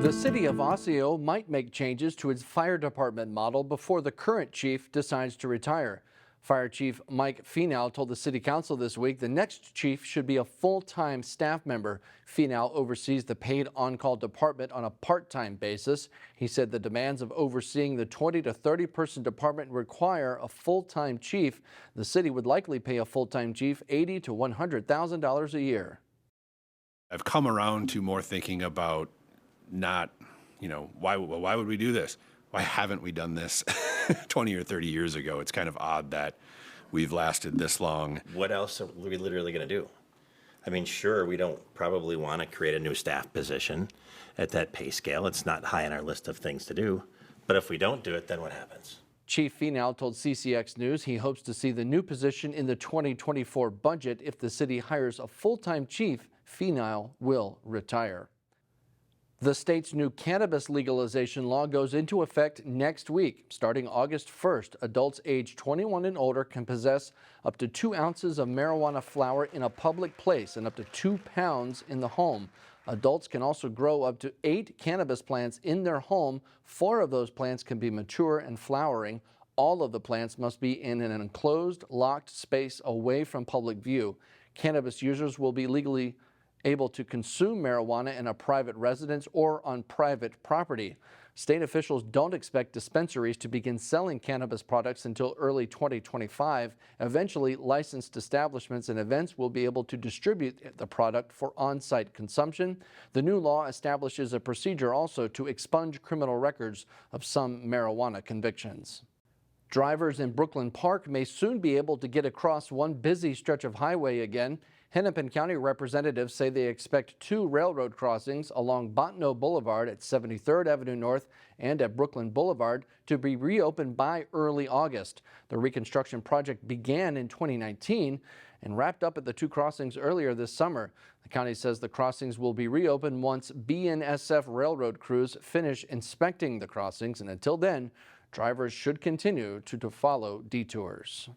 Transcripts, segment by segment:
The city of Osseo might make changes to its fire department model before the current chief decides to retire. Fire Chief Mike Fenow told the city council this week the next chief should be a full-time staff member. Fenow oversees the paid on-call department on a part-time basis. He said the demands of overseeing the 20 to 30 person department require a full-time chief. The city would likely pay a full-time chief $80,000 to $100,000 a year. I've come around to more thinking about not, why would we do this? Why haven't we done this 20 or 30 years ago? It's kind of odd that we've lasted this long. What else are we literally going to do? I mean, sure, we don't probably want to create a new staff position at that pay scale. It's not high on our list of things to do. But if we don't do it, then what happens? Chief Fenow told CCX News he hopes to see the new position in the 2024 budget. If the city hires a full-time chief, Fenow will retire. The state's new cannabis legalization law goes into effect next week. Starting August 1st, adults age 21 and older can possess up to 2 ounces of marijuana flower in a public place and up to 2 pounds in the home. Adults can also grow up to 8 cannabis plants in their home. 4 of those plants can be mature and flowering. All of the plants must be in an enclosed, locked space away from public view. Cannabis users will be legally able to consume marijuana in a private residence or on private property. State officials don't expect dispensaries to begin selling cannabis products until early 2025. Eventually, licensed establishments and events will be able to distribute the product for on-site consumption. The new law establishes a procedure also to expunge criminal records of some marijuana convictions. Drivers in Brooklyn Park may soon be able to get across one busy stretch of highway again. Hennepin County representatives say they expect 2 railroad crossings along Bottineau Boulevard at 73rd Avenue North and at Brooklyn Boulevard to be reopened by early August. The reconstruction project began in 2019 and wrapped up at the 2 crossings earlier this summer. The county says the crossings will be reopened once BNSF railroad crews finish inspecting the crossings, and until then, drivers should continue to follow detours.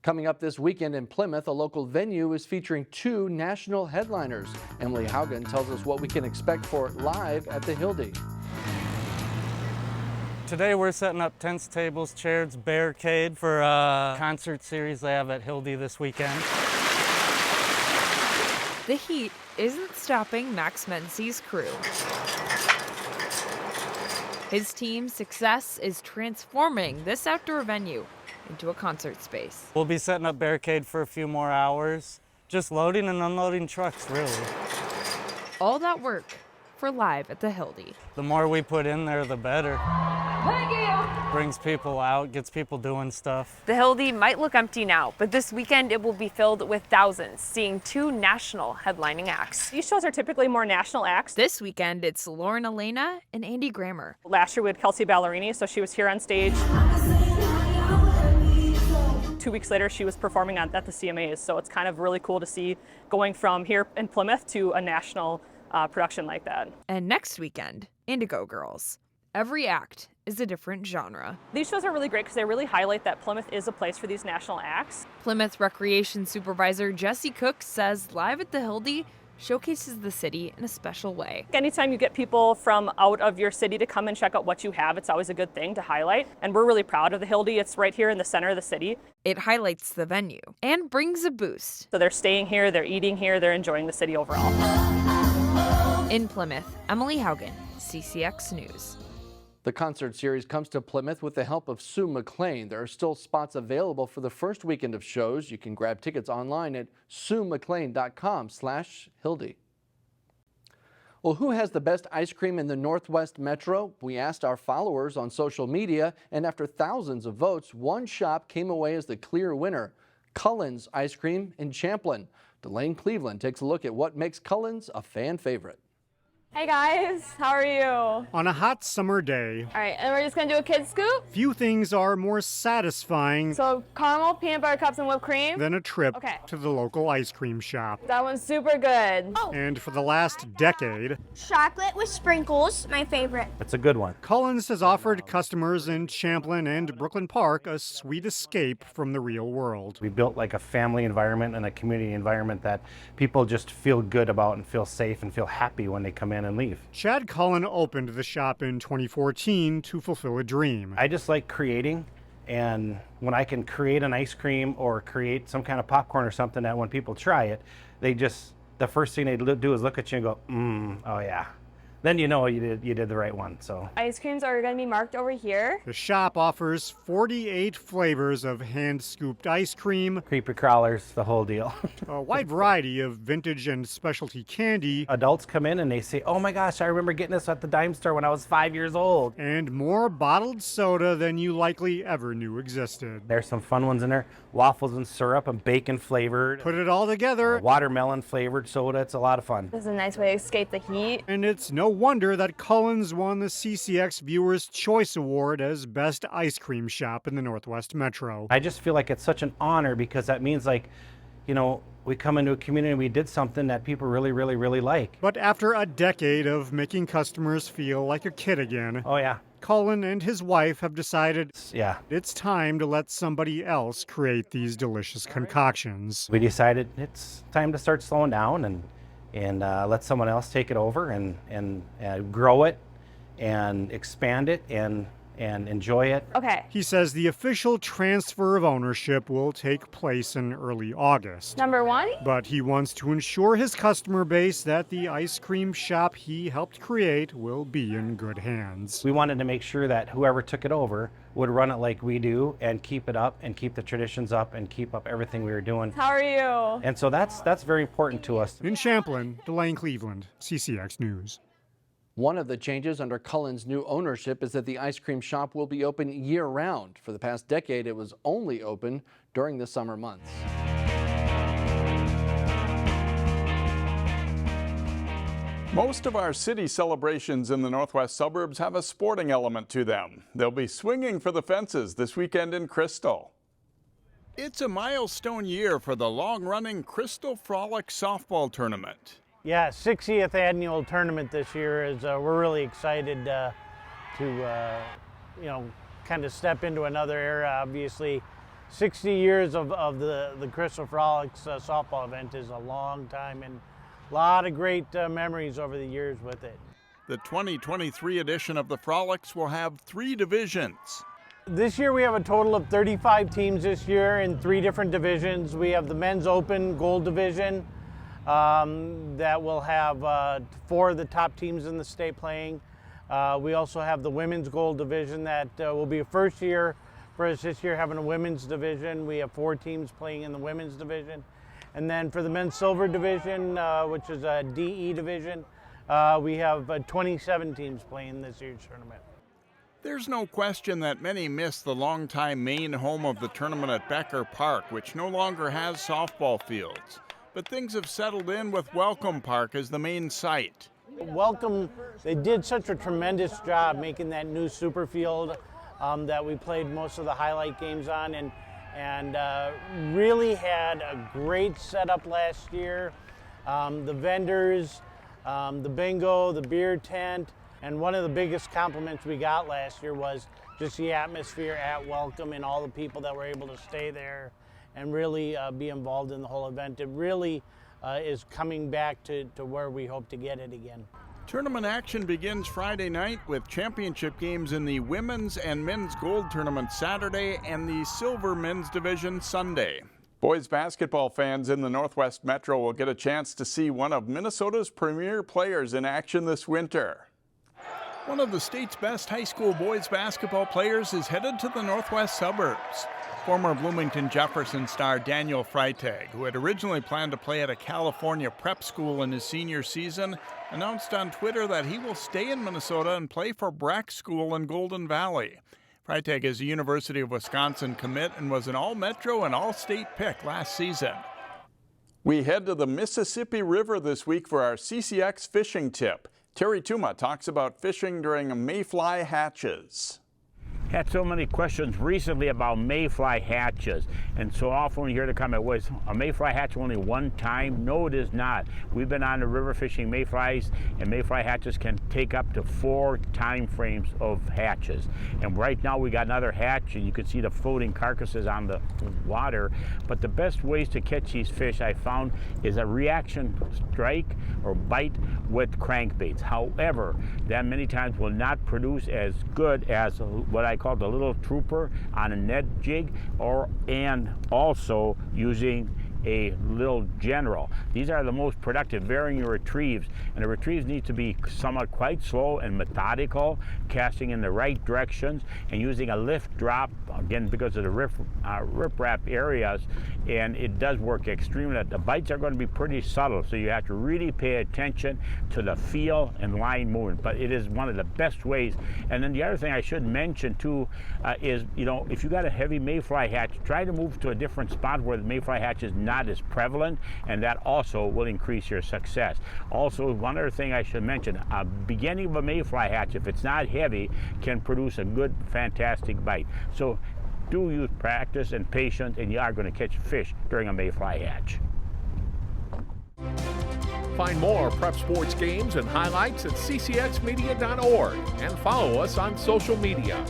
Coming up this weekend in Plymouth, a local venue is featuring 2 national headliners. Emily Haugen tells us what we can expect for Live at the Hilde. Today we're setting up tents, tables, chairs, barricade for a concert series they have at Hilde this weekend. The heat isn't stopping Max Menzies' crew. His team's success is transforming this outdoor venue into a concert space. We'll be setting up barricade for a few more hours, just loading and unloading trucks, really. All that work for Live at the Hilde. The more we put in there, the better. Brings people out, gets people doing stuff. The Hilde might look empty now, but this weekend it will be filled with thousands, seeing 2 national headlining acts. These shows are typically more national acts. This weekend, it's Lauren Elena and Andy Grammer. Last year we had Kelsey Ballerini, so she was here on stage. 2 weeks later, she was performing at the CMAs, so it's kind of really cool to see going from here in Plymouth to a national production like that. And next weekend, Indigo Girls. Every act is a different genre. These shows are really great because they really highlight that Plymouth is a place for these national acts. Plymouth Recreation Supervisor Jesse Cook says Live at the Hilde showcases the city in a special way. Anytime you get people from out of your city to come and check out what you have, it's always a good thing to highlight. And we're really proud of the Hilde. It's right here in the center of the city. It highlights the venue and brings a boost. So they're staying here, they're eating here, they're enjoying the city overall. In Plymouth, Emily Haugen, CCX News. The concert series comes to Plymouth with the help of Sue McLean. There are still spots available for the first weekend of shows. You can grab tickets online at suemclean.com/Hilde. Well, who has the best ice cream in the Northwest Metro? We asked our followers on social media, and after thousands of votes, one shop came away as the clear winner: Cullins Ice Cream in Champlin. Delane Cleveland takes a look at what makes Cullins a fan favorite. Hey guys, how are you? On a hot summer day, All right, and we're just gonna do a kid scoop. few things are more satisfying So caramel, peanut butter cups, and whipped cream. than a trip Okay. to the local ice cream shop. That one's super good. And for the last decade, Chocolate with sprinkles, my favorite. That's a good one. Cullins has offered customers in Champlin and Brooklyn Park a sweet escape from the real world. We built like a family environment and a community environment that people just feel good about and feel safe and feel happy when they come in can and leave. Chad Cullen opened the shop in 2014 to fulfill a dream. I just like creating, and when I can create an ice cream or create some kind of popcorn or something that when people try it, the first thing they do is look at you and go, oh yeah. Then you know you did the right one. So Ice creams are going to be marked over here. The shop offers 48 flavors of hand-scooped ice cream, creepy crawlers, the whole deal. a wide variety of vintage and specialty candy. Adults come in and they say, oh my gosh, I remember getting this at the dime store when I was 5 years old. And more bottled soda than you likely ever knew existed. There's some fun ones in there. Waffles and syrup and bacon flavored. Put it all together. Watermelon flavored soda. It's a lot of fun. This is a nice way to escape the heat. And it's no wonder that Cullins won the CCX Viewers' Choice Award as Best Ice Cream Shop in the Northwest Metro. I just feel like it's such an honor because that means, like, you know, we come into a community and we did something that people really, really, really like. But after a decade of making customers feel like a kid again, oh yeah, Cullen and his wife have decided it's time to let somebody else create these delicious concoctions. We decided it's time to start slowing down and let someone else take it over and grow it and expand it and enjoy it. Okay. He says the official transfer of ownership will take place in early August. Number 1? But he wants to ensure his customer base that the ice cream shop he helped create will be in good hands. We wanted to make sure that whoever took it over would run it like we do and keep it up and keep the traditions up and keep up everything we were doing. How are you? And so that's very important to us. In Champlin, Delane Cleveland, CCX News. One of the changes under Cullen's new ownership is that the ice cream shop will be open year-round. For the past decade, it was only open during the summer months. Most of our city celebrations in the northwest suburbs have a sporting element to them. They'll be swinging for the fences this weekend in Crystal. It's a milestone year for the long-running Crystal Frolics Softball Tournament. Yeah, 60th annual tournament this year is we're really excited to kind of step into another era. Obviously, 60 years of the Crystal Frolics softball event is a long time and a lot of great memories over the years with it. The 2023 edition of the Frolics will have 3 divisions. This year we have a total of 35 teams this year in 3 different divisions. We have the men's open gold division, that will have 4 of the top teams in the state playing. We also have the women's gold division that will be a first year for us this year having a women's division. We have 4 teams playing in the women's division. And then for the men's silver division, which is a DE division, we have 27 teams playing this year's tournament. There's no question that many miss the longtime main home of the tournament at Becker Park, which no longer has softball fields. But things have settled in with Welcome Park as the main site. Welcome, they did such a tremendous job making that new super field that we played most of the highlight games on and really had a great setup last year. The vendors, the bingo, the beer tent, and one of the biggest compliments we got last year was just the atmosphere at Welcome and all the people that were able to stay there and really be involved in the whole event. It really is coming back to where we hope to get it again. Tournament action begins Friday night with championship games in the women's and men's gold tournament Saturday and the silver men's division Sunday. Boys basketball fans in the Northwest Metro will get a chance to see one of Minnesota's premier players in action this winter. One of the state's best high school boys basketball players is headed to the northwest suburbs. Former Bloomington Jefferson star Daniel Freitag, who had originally planned to play at a California prep school in his senior season, announced on Twitter that he will stay in Minnesota and play for Breck School in Golden Valley. Freitag is a University of Wisconsin commit and was an All-Metro and All-State pick last season. We head to the Mississippi River this week for our CCX fishing tip. Terry Tuma talks about fishing during mayfly hatches. had so many questions recently about mayfly hatches, and so often we hear the comment, was a mayfly hatch only one time? No, it is not. We've been on the river fishing mayflies, and mayfly hatches can take up to 4 time frames of hatches. And right now we got another hatch, and you can see the floating carcasses on the water. But the best ways to catch these fish, I found, is a reaction strike or bite with crankbaits. However, that many times will not produce as good as what I call the little trooper on a net jig, and also using a little general. These are the most productive, varying your retrieves, and the retrieves need to be somewhat quite slow and methodical, casting in the right directions and using a lift drop, again because of the riprap areas, and it does work extremely. The bites are going to be pretty subtle, so you have to really pay attention to the feel and line movement, but it is one of the best ways. And then the other thing I should mention too is, you know, if you got a heavy mayfly hatch, try to move to a different spot where the mayfly hatch is not as prevalent, and that also will increase your success. Also, one other thing I should mention, a beginning of a mayfly hatch, if it's not heavy, can produce a good, fantastic bite. So do use practice and patience, and you are going to catch fish during a mayfly hatch. Find more prep sports games and highlights at ccxmedia.org and follow us on social media.